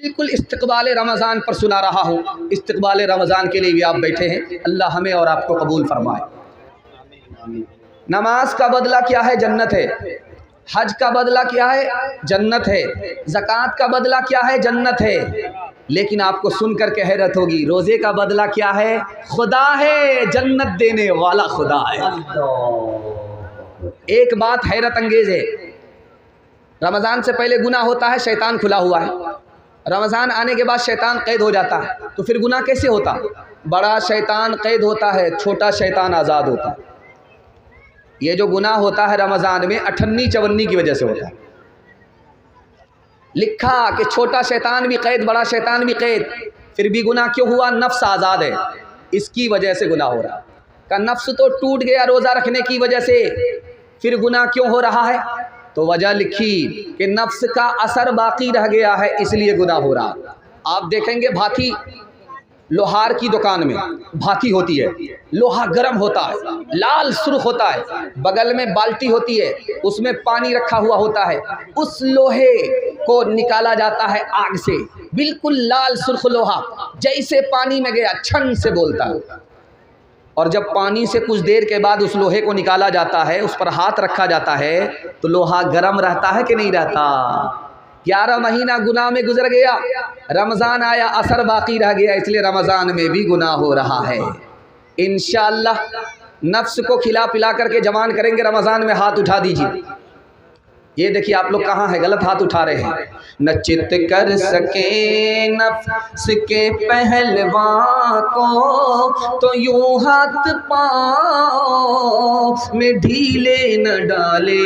बिल्कुल इस्तक़बाल रमज़ान पर सुना रहा हूँ। इस्तक़बाल रमज़ान के लिए भी आप बैठे हैं। अल्लाह हमें और आपको कबूल फरमाए। नमाज का बदला क्या है? जन्नत है। हज का बदला क्या है? जन्नत है। ज़कात का बदला क्या है? जन्नत है। लेकिन आपको सुनकर के हैरत होगी, रोज़े का बदला क्या है? खुदा है, जन्नत देने वाला खुदा है। एक बात हैरत अंगेज़ है, रमज़ान से पहले गुनाह होता है, शैतान खुला हुआ है। रमज़ान आने के बाद शैतान कैद हो जाता है, तो फिर गुनाह कैसे होता? बड़ा शैतान कैद होता है, छोटा शैतान आज़ाद होता है। ये जो गुनाह होता है रमज़ान में, अठन्नी चवन्नी की वजह से होता है। लिखा कि छोटा शैतान भी कैद, बड़ा शैतान भी कैद, फिर भी गुनाह क्यों हुआ? नफ्स आज़ाद है, इसकी वजह से गुनाह हो रहा है। का नफ्स तो टूट गया रोज़ा रखने की वजह से, फिर गुनाह क्यों हो रहा है? तो वजह लिखी कि नफ्स का असर बाकी रह गया है, इसलिए गुनाह हो रहा है। आप देखेंगे भाती, लोहार की दुकान में भाती होती है, लोहा गर्म होता है, लाल सुर्ख होता है, बगल में बाल्टी होती है, उसमें पानी रखा हुआ होता है। उस लोहे को निकाला जाता है आग से, बिल्कुल लाल सुर्ख लोहा, जैसे पानी में गया छन से बोलता है। और जब पानी से कुछ देर के बाद उस लोहे को निकाला जाता है, उस पर हाथ रखा जाता है, तो लोहा गर्म रहता है कि नहीं रहता? 11 महीना गुनाह में गुजर गया, रमज़ान आया, असर बाकी रह गया, इसलिए रमज़ान में भी गुनाह हो रहा है। इंशाअल्लाह नफ्स को खिला पिला करके जवान करेंगे। रमज़ान में हाथ उठा दीजिए। ये देखिए आप लोग कहाँ हैं, गलत हाथ उठा रहे हैं। न चित कर सके नफ्स के पहलवां को, तो यूं हाथ पाँव में ढीले न डाले।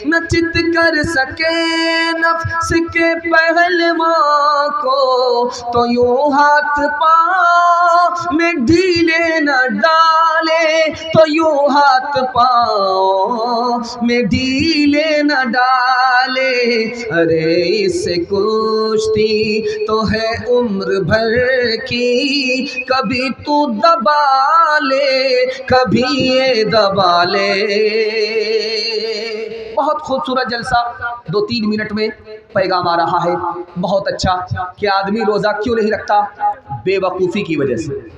न चित कर सके नफ्स के पहलवां को, तो यूं हाथ पाँव में ढीले न डाले। तो यूं हाथ पाँव में ढीले न डाले। अरे इस कुश्ती तो है उम्र भर की, कभी तू दबा ले, कभी ये दबा ले। बहुत खूबसूरत जलसा 2-3 मिनट में पैगाम आ रहा है, बहुत अच्छा। कि आदमी रोज़ा क्यों नहीं रखता? बेवकूफ़ी की वजह से।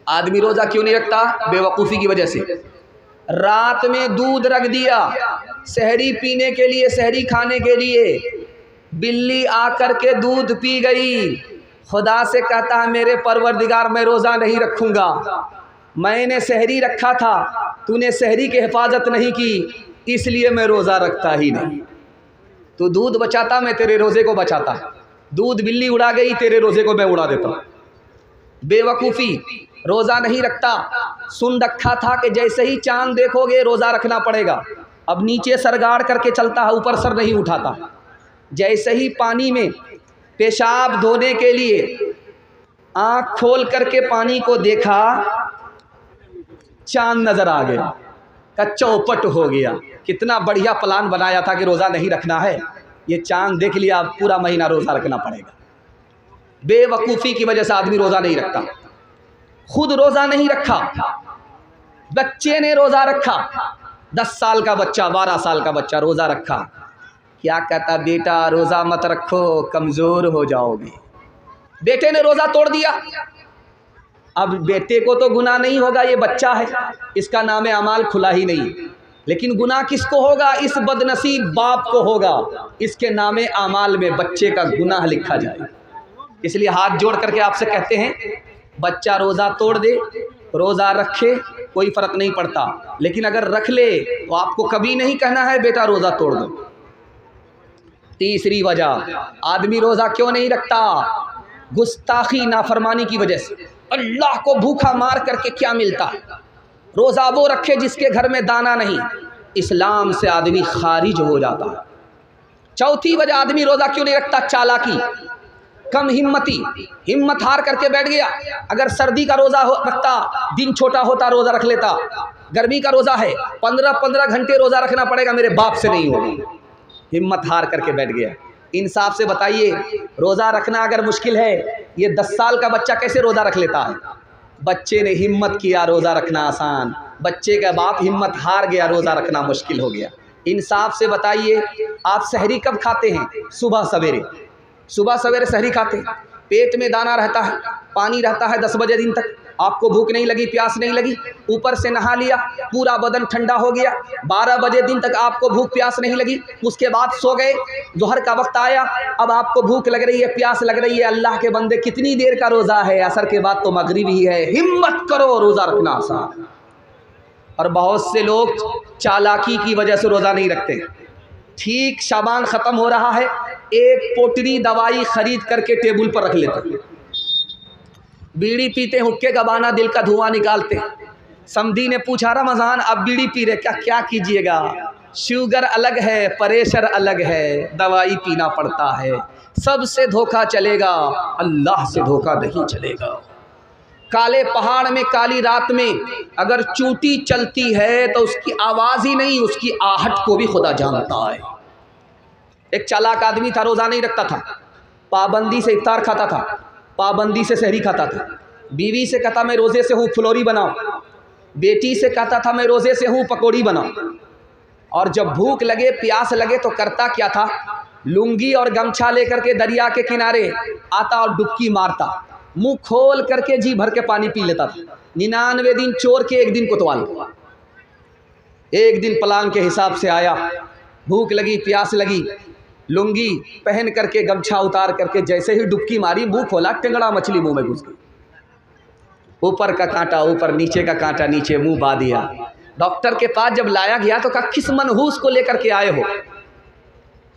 आदमी रोज़ा क्यों नहीं रखता? बेवकूफ़ी की वजह से। रात में दूध रख दिया सहरी पीने के लिए, सहरी खाने के लिए, बिल्ली आकर के दूध पी गई। खुदा से कहता है मेरे परवरदिगार मैं रोज़ा नहीं रखूँगा, मैंने सहरी रखा था, तूने सहरी की हिफाजत नहीं की, इसलिए मैं रोज़ा रखता ही नहीं। तो दूध बचाता, मैं तेरे रोज़े को बचाता। दूध बिल्ली उड़ा गई, तेरे रोज़े को मैं उड़ा देता। बेवकूफ़ी, रोज़ा नहीं रखता। सुन रखा था कि जैसे ही चांद देखोगे रोज़ा रखना पड़ेगा। अब नीचे सर गाड़ करके चलता है, ऊपर सर नहीं उठाता। जैसे ही पानी में पेशाब धोने के लिए आँख खोल करके पानी को देखा, चांद नज़र आ गया, का चौपट हो गया। कितना बढ़िया प्लान बनाया था कि रोज़ा नहीं रखना है, ये चांद देख लिया, पूरा महीना रोज़ा रखना पड़ेगा। बेवकूफ़ी की वजह से आदमी रोज़ा नहीं रखता। खुद रोज़ा नहीं रखा, बच्चे ने रोज़ा रखा। 10 साल का बच्चा, 12 साल का बच्चा रोज़ा रखा। क्या कहता? बेटा रोज़ा मत रखो, कमज़ोर हो जाओगे। बेटे ने रोज़ा तोड़ दिया। अब बेटे को तो गुनाह नहीं होगा, ये बच्चा है, इसका नाम अमाल खुला ही नहीं। लेकिन गुनाह किसको होगा? इस बदनसीब बाप को होगा, इसके नाम अमाल में बच्चे का गुनाह लिखा जाए। इसलिए हाथ जोड़ करके आपसे कहते हैं, बच्चा रोज़ा तोड़ दे, रोज़ा रखे, कोई फ़र्क नहीं पड़ता। लेकिन अगर रख ले तो आपको कभी नहीं कहना है बेटा रोज़ा तोड़ दो। तीसरी वजह, आदमी रोज़ा क्यों नहीं रखता? गुस्ताखी, नाफरमानी की वजह से। अल्लाह को भूखा मार करके क्या मिलता है? रोज़ा वो रखे जिसके घर में दाना नहीं, इस्लाम से आदमी खारिज हो जाता है। चौथी वजह आदमी रोज़ा क्यों नहीं रखता? चालाकी, कम हिम्मती, हिम्मत हार करके बैठ गया। अगर सर्दी का रोज़ा रखता, दिन छोटा होता, रोज़ा रख लेता। गर्मी का रोज़ा है, 15-15 घंटे रोज़ा रखना पड़ेगा, मेरे बाप से नहीं होगा। हिम्मत हार करके बैठ गया। इंसाफ से बताइए, रोज़ा रखना अगर मुश्किल है, ये 10 साल का बच्चा कैसे रोज़ा रख लेता है? बच्चे ने हिम्मत किया, रोज़ा रखना आसान। बच्चे का बाप हिम्मत हार गया, रोज़ा रखना मुश्किल हो गया। इंसाफ से बताइए, आप सहरी कब खाते हैं? सुबह सवेरे। सुबह सवेरे सहरी खाते, पेट में दाना रहता है, पानी रहता है 10 बजे दिन तक, आपको भूख नहीं लगी, प्यास नहीं लगी, ऊपर से नहा लिया, पूरा बदन ठंडा हो गया, 12 बजे दिन तक आपको भूख प्यास नहीं लगी, उसके बाद सो गए, दोहर का वक्त आया, अब आपको भूख लग रही है, प्यास लग रही है। अल्लाह के बंदे कितनी देर का रोज़ा है? असर के बाद तो मगरिब ही है। हिम्मत करो, रोज़ा रखना आसान। और बहुत से लोग चालाकी की वजह से रोज़ा नहीं रखते। ठीक शाबान ख़त्म हो रहा है, एक पोटली दवाई ख़रीद करके टेबल पर रख लेते, बीड़ी पीते, हुक्के का बहाना, दिल का धुआं निकालते। समधी ने पूछा रमज़ान अब बीड़ी पी रहे, क्या कीजिएगा? शुगर अलग है, प्रेशर अलग है, दवाई पीना पड़ता है। सबसे धोखा चलेगा, अल्लाह से धोखा नहीं चलेगा। काले पहाड़ में काली रात में अगर चूंटी चलती है तो उसकी आवाज़ ही नहीं, उसकी आहट को भी खुदा जानता है। एक चालाक आदमी था, रोज़ा नहीं रखता था, पाबंदी से इफ्तार खाता था, पाबंदी से सहरी खाता था। बीवी से कहता मैं रोज़े से हूँ, फुलौरी बनाओ। बेटी से कहता था मैं रोज़े से हूँ, पकौड़ी बनाओ। और जब भूख लगे, प्यास लगे तो करता क्या था? लुंगी और गमछा लेकर के दरिया के किनारे आता और डुबकी मारता, मुंह खोल करके जी भर के पानी पी लेता था। 99 दिन चोर के, एक दिन कोतवाल। एक दिन प्लान के हिसाब से आया, भूख लगी, प्यास लगी, लुंगी पहन करके, गमछा उतार करके जैसे ही डुबकी मारी, मुंह खोला, टेंगड़ा मछली मुंह में घुस गई। ऊपर का कांटा ऊपर, नीचे का कांटा नीचे, मुंह बा दिया। डॉक्टर के पास जब लाया गया तो कहा किस मनहूस को लेकर के आए हो?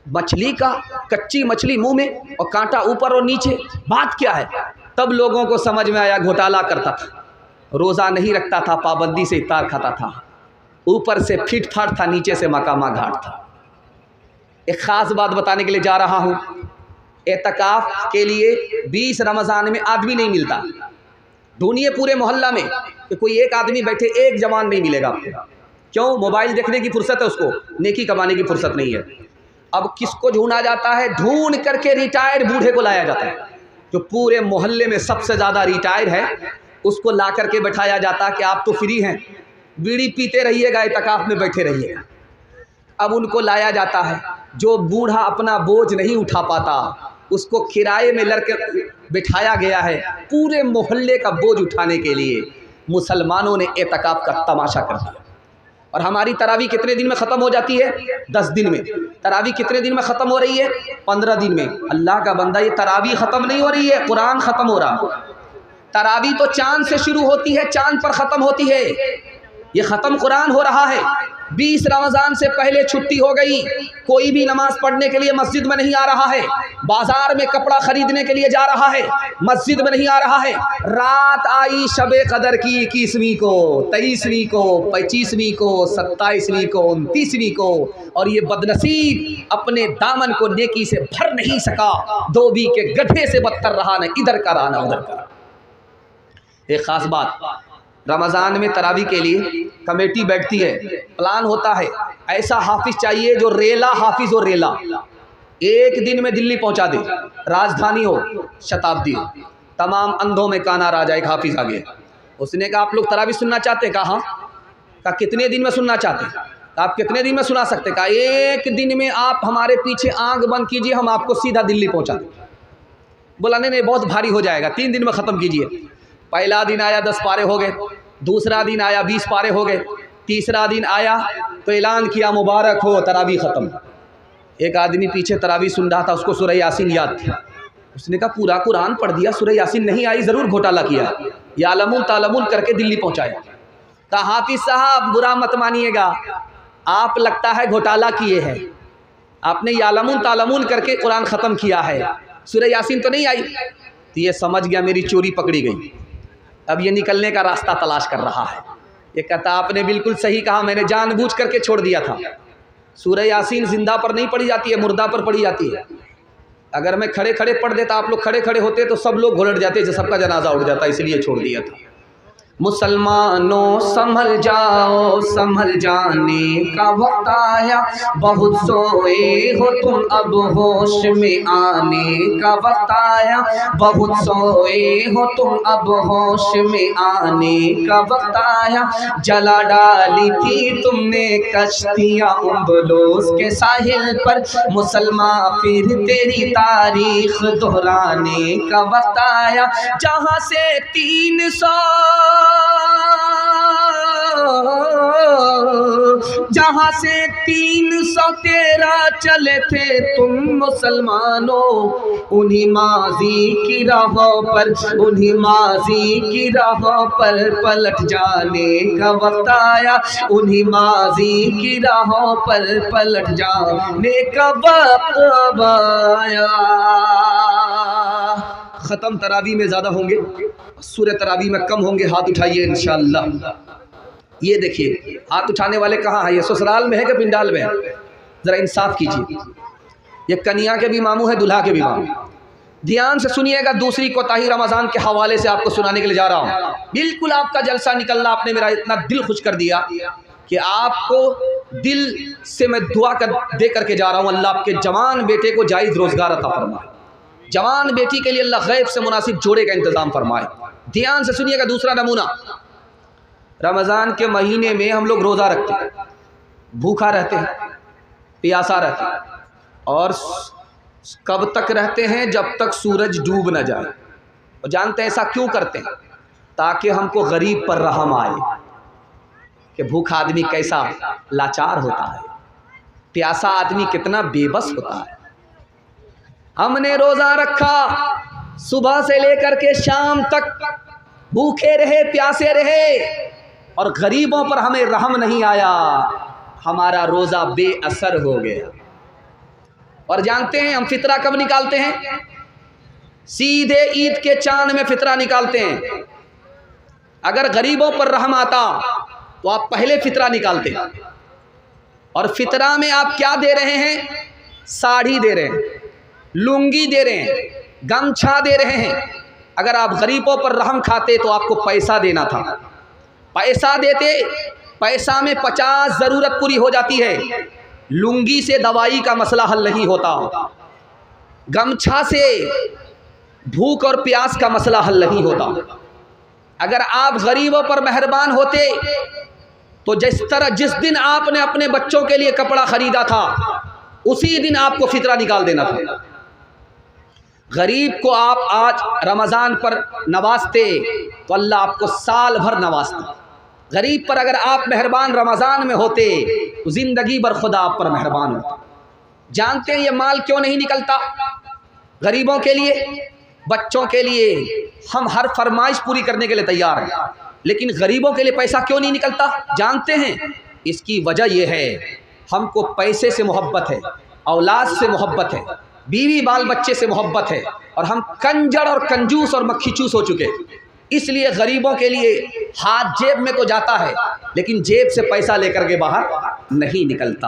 मछली का, कच्ची मछली मुंह में और कांटा ऊपर और नीचे, बात क्या है? तब लोगों को समझ में आया घोटाला करता था, रोज़ा नहीं रखता था, पाबंदी से इफ्तार खाता था, ऊपर से फिट फाट था, नीचे से मकामा घाट था। एक ख़ास बात बताने के लिए जा रहा हूँ। एतकाफ़ के लिए 20 रमज़ान में आदमी नहीं मिलता। ढूंढिए पूरे मोहल्ला में कि कोई एक आदमी बैठे, एक जवान नहीं मिलेगा आपको। क्यों? मोबाइल देखने की फुर्सत है उसको, नेकी कमाने की फुर्सत नहीं है। अब किसको ढूंढा जाता है? ढूंढ करके रिटायर्ड बूढ़े को लाया जाता है, जो पूरे मोहल्ले में सबसे ज़्यादा रिटायर्ड है, उसको ला करके बैठाया जाता है कि आप तो फ्री हैं, बीड़ी पीते रहिएगा, एतकाफ़ में बैठे रहिएगा। अब उनको लाया जाता है। जो बूढ़ा अपना बोझ नहीं उठा पाता, उसको किराए में लड़के बिठाया गया है पूरे मोहल्ले का बोझ उठाने के लिए। मुसलमानों ने एतकाफ़ का तमाशा कर दिया। और हमारी तरावी कितने दिन में ख़त्म हो जाती है? 10 दिन में। तरावी कितने दिन में ख़त्म हो रही है? 15 दिन में। अल्लाह का बंदा, ये तरावी ख़त्म नहीं हो रही है, कुरान ख़त्म हो रहा है। तरावी तो चांद से शुरू होती है, चांद पर ख़त्म होती है। ये ख़त्म कुरान हो रहा है। 20 रमज़ान से पहले छुट्टी हो गई, कोई भी नमाज पढ़ने के लिए मस्जिद में नहीं आ रहा है, बाज़ार में कपड़ा ख़रीदने के लिए जा रहा है, मस्जिद में नहीं आ रहा है। रात आई शबे कदर की 21वीं को, 23वीं को, 25वीं को, 27वीं को, 29वीं को, और ये बदनसीब अपने दामन को नेकी से भर नहीं सका। धोबी के गड्ढे से बदतर रहा, न इधर का रहा न उधर का। एक ख़ास बात, रमज़ान में तरावी के लिए कमेटी बैठती है, प्लान होता है, ऐसा हाफिज़ चाहिए जो रेला हाफिज़ हो, रेला, एक दिन में दिल्ली पहुंचा दे, राजधानी हो, शताब्दी हो, तमाम अंधों में काना राजा। एक हाफिज़ आ गया, उसने कहा आप लोग तरावी सुनना चाहते हैं? कहा हाँ। कहा कितने दिन में सुनना चाहते हैं? कहा आप कितने दिन में सुना सकते हैं? कहा एक दिन में आप हमारे पीछे आँख बंद कीजिए, हम आपको सीधा दिल्ली पहुँचा दें। बोला नहीं, बहुत भारी हो जाएगा, 3 दिन में ख़त्म कीजिए। पहला दिन आया 10 पारे हो गए, दूसरा दिन आया 20 पारे हो गए, तीसरा दिन आया तो ऐलान किया मुबारक हो, तरावी ख़त्म। एक आदमी पीछे तरावी सुन रहा था, उसको सूरह यासीन याद थी। उसने कहा पूरा कुरान पढ़ दिया, सूरह यासीन नहीं आई, ज़रूर घोटाला किया। यालमुन तालमुन करके दिल्ली पहुँचाया। कहा हाफिज़ साहब बुरा मत मानिएगा, आप लगता है घोटाला किए हैं, आपने यालमुन तालमुन करके कुरान ख़त्म किया है, सूरह यासीन तो नहीं आई। तो ये समझ गया मेरी चोरी पकड़ी गई, अब ये निकलने का रास्ता तलाश कर रहा है। ये कहता आपने बिल्कुल सही कहा, मैंने जानबूझ करके छोड़ दिया था। सूरह यासीन जिंदा पर नहीं पढ़ी जाती है, मुर्दा पर पढ़ी जाती है। अगर मैं खड़े खड़े पढ़ देता, आप लोग खड़े खड़े होते तो सब लोग घोलट जाते, सबका जनाजा उड़ जाता, इसलिए छोड़ दिया था। मुसलमानों संभल जाओ, संभल जाने का वक्त आया। बहुत सोए हो तुम, अब होश में आने का वक्त आया। बहुत सोए हो तुम, अब होश में आने का वक्त आया। जला डाली थी तुमने कश्तियाँ उम्बलोस के साहिल पर, मुसलमान फिर तेरी तारीख दोहराने का वक्त आया। जहाँ से 300 जहाँ से 313 चले थे तुम मुसलमानों, उन्हीं माजी की राहों पर, उन्हीं माजी की राहों पर पलट जाने का वक्त आया। उन्हीं माजी की राहों पर पलट जाने का वक्त आया। ख़त्म तरावी में ज़्यादा होंगे, सूरह तरावी में कम होंगे। हाथ उठाइए इंशाअल्लाह। ये देखिए हाथ उठाने वाले कहाँ हैं? ये ससुराल में है कि पिंडाल में है? ज़रा इंसाफ कीजिए। ये कन्या के भी मामू है, दूल्हा के भी मामू। ध्यान से सुनिएगा। दूसरी कोताही रमज़ान के हवाले से आपको सुनाने के लिए जा रहा हूँ। बिल्कुल आपका जलसा निकलना, आपने मेरा इतना दिल खुश कर दिया कि आपको दिल से मैं दुआ दे करके जा रहा हूँ। अल्लाह आपके जवान बेटे को जायज़ रोज़गार अता फरमाए। जवान बेटी के लिए अल्लाह गैब से मुनासिब जोड़े का इंतज़ाम फरमाए। ध्यान से सुनिएगा। दूसरा नमूना, रमज़ान के महीने में हम लोग रोज़ा रखते हैं, भूखा रहते हैं, प्यासा रहते हैं, और कब तक रहते हैं? जब तक सूरज डूब न जाए। और जानते हैं ऐसा क्यों करते हैं? ताकि हमको गरीब पर रहम आए कि भूखा आदमी कैसा लाचार होता है, प्यासा आदमी कितना बेबस होता है। हमने रोज़ा रखा, सुबह से लेकर के शाम तक भूखे रहे, प्यासे रहे, और गरीबों पर हमें रहम नहीं आया। हमारा रोज़ा बेअसर हो गया। और जानते हैं हम फितरा कब निकालते हैं? सीधे ईद के चांद में फितरा निकालते हैं। अगर गरीबों पर रहम आता तो आप पहले फितरा निकालते। और फितरा में आप क्या दे रहे हैं? साड़ी दे रहे हैं, लुंगी दे रहे हैं, गमछा दे रहे हैं। अगर आप गरीबों पर रहम खाते तो आपको पैसा देना था। पैसा देते, पैसा में 50 ज़रूरत पूरी हो जाती है। लुंगी से दवाई का मसला हल नहीं होता, गमछा से भूख और प्यास का मसला हल नहीं होता। अगर आप गरीबों पर मेहरबान होते तो जिस दिन आपने अपने बच्चों के लिए कपड़ा खरीदा था, उसी दिन आपको फितरा निकाल देना था। गरीब को आप आज रमज़ान पर नवाजते तो अल्लाह आपको साल भर नवाजता। गरीब पर अगर आप मेहरबान रमज़ान में होते तो ज़िंदगी भर खुदा आप पर मेहरबान होता। जानते हैं ये माल क्यों नहीं निकलता? गरीबों के लिए, बच्चों के लिए हम हर फरमाइश पूरी करने के लिए तैयार हैं, लेकिन गरीबों के लिए पैसा क्यों नहीं निकलता? जानते हैं इसकी वजह यह है, हमको पैसे से मोहब्बत है, औलाद से मोहब्बत है, बीवी बाल बच्चे से मोहब्बत है, और हम कंजर और कंजूस और मक्खीचूस हो चुके। इसलिए गरीबों के लिए हाथ जेब में तो जाता है, लेकिन जेब से पैसा लेकर के बाहर नहीं निकलता।